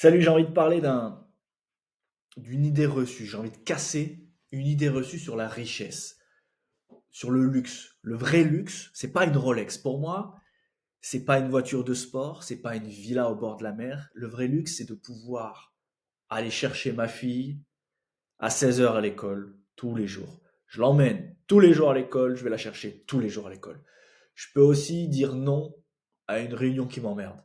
Salut, j'ai envie de parler d'une idée reçue. J'ai envie de casser une idée reçue sur la richesse, sur le luxe. Le vrai luxe, c'est pas une Rolex. Pour moi, c'est pas une voiture de sport, c'est pas une villa au bord de la mer. Le vrai luxe, c'est de pouvoir aller chercher ma fille à 16 heures à l'école tous les jours. Je l'emmène tous les jours à l'école, je vais la chercher tous les jours à l'école. Je peux aussi dire non à une réunion qui m'emmerde.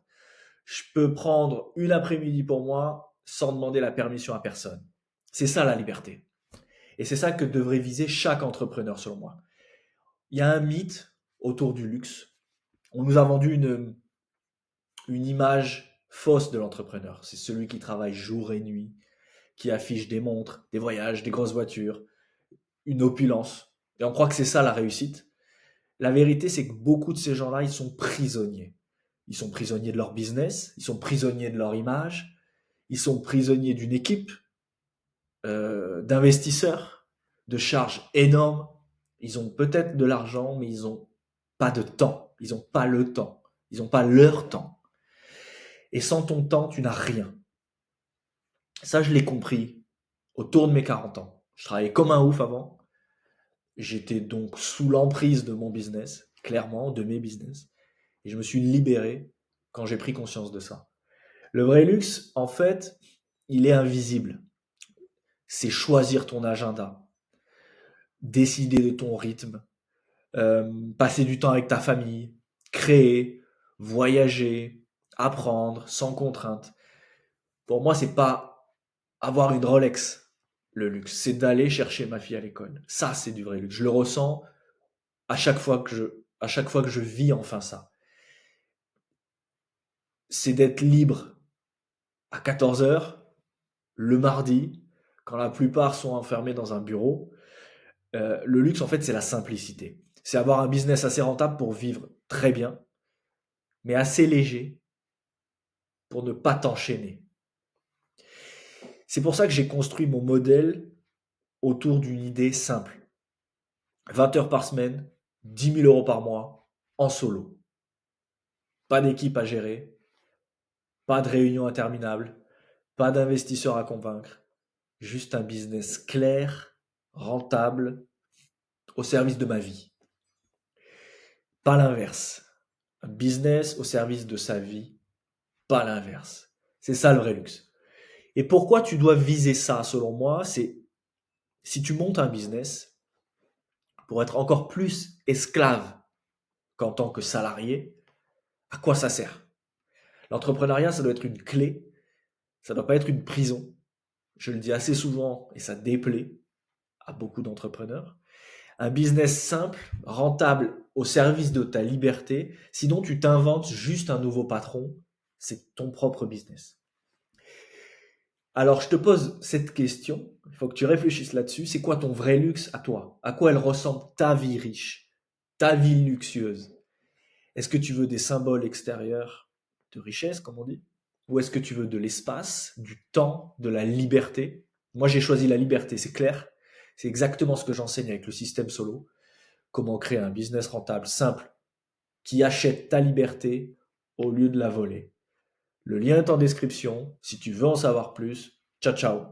Je peux prendre une après-midi pour moi sans demander la permission à personne. C'est ça la liberté. Et c'est ça que devrait viser chaque entrepreneur selon moi. Il y a un mythe autour du luxe. On nous a vendu une image fausse de l'entrepreneur. C'est celui qui travaille jour et nuit, qui affiche des montres, des voyages, des grosses voitures, une opulence. Et on croit que c'est ça la réussite. La vérité, c'est que beaucoup de ces gens-là, ils sont prisonniers. Ils sont prisonniers de leur business, ils sont prisonniers de leur image, ils sont prisonniers d'une équipe, d'investisseurs, de charges énormes. Ils ont peut-être de l'argent, mais ils n'ont pas de temps. Ils n'ont pas le temps. Ils n'ont pas leur temps. Et sans ton temps, tu n'as rien. Ça, je l'ai compris autour de mes 40 ans. Je travaillais comme un ouf avant. J'étais donc sous l'emprise de mon business, clairement, de mes business. Et je me suis libéré quand j'ai pris conscience de ça. Le vrai luxe, en fait, il est invisible. C'est choisir ton agenda, décider de ton rythme, passer du temps avec ta famille, créer, voyager, apprendre sans contrainte. Pour moi, c'est pas avoir une Rolex, le luxe. C'est d'aller chercher ma fille à l'école. Ça, c'est du vrai luxe. Je le ressens à chaque fois que je vis enfin ça. C'est d'être libre à 14 heures, le mardi, quand la plupart sont enfermés dans un bureau. Le luxe, en fait, c'est la simplicité. C'est avoir un business assez rentable pour vivre très bien, mais assez léger pour ne pas t'enchaîner. C'est pour ça que j'ai construit mon modèle autour d'une idée simple. 20 heures par semaine, 10 000 euros par mois, en solo. Pas d'équipe à gérer, pas de réunion interminable, pas d'investisseurs à convaincre. Juste un business clair, rentable, au service de ma vie. Pas l'inverse. Un business au service de sa vie, pas l'inverse. C'est ça le vrai luxe. Et pourquoi tu dois viser ça, selon moi, c'est si tu montes un business pour être encore plus esclave qu'en tant que salarié, à quoi ça sert? L'entrepreneuriat, ça doit être une clé, ça ne doit pas être une prison. Je le dis assez souvent et ça déplaît à beaucoup d'entrepreneurs. Un business simple, rentable, au service de ta liberté, sinon tu t'inventes juste un nouveau patron, c'est ton propre business. Alors je te pose cette question, il faut que tu réfléchisses là-dessus, c'est quoi ton vrai luxe à toi? À quoi elle ressemble ta vie riche, ta vie luxueuse? Est-ce que tu veux des symboles extérieurs de richesse, comme on dit? Ou est-ce que tu veux de l'espace, du temps, de la liberté? Moi, j'ai choisi la liberté, c'est clair. C'est exactement ce que j'enseigne avec le système solo. Comment créer un business rentable, simple, qui achète ta liberté au lieu de la voler. Le lien est en description. Si tu veux en savoir plus, ciao ciao.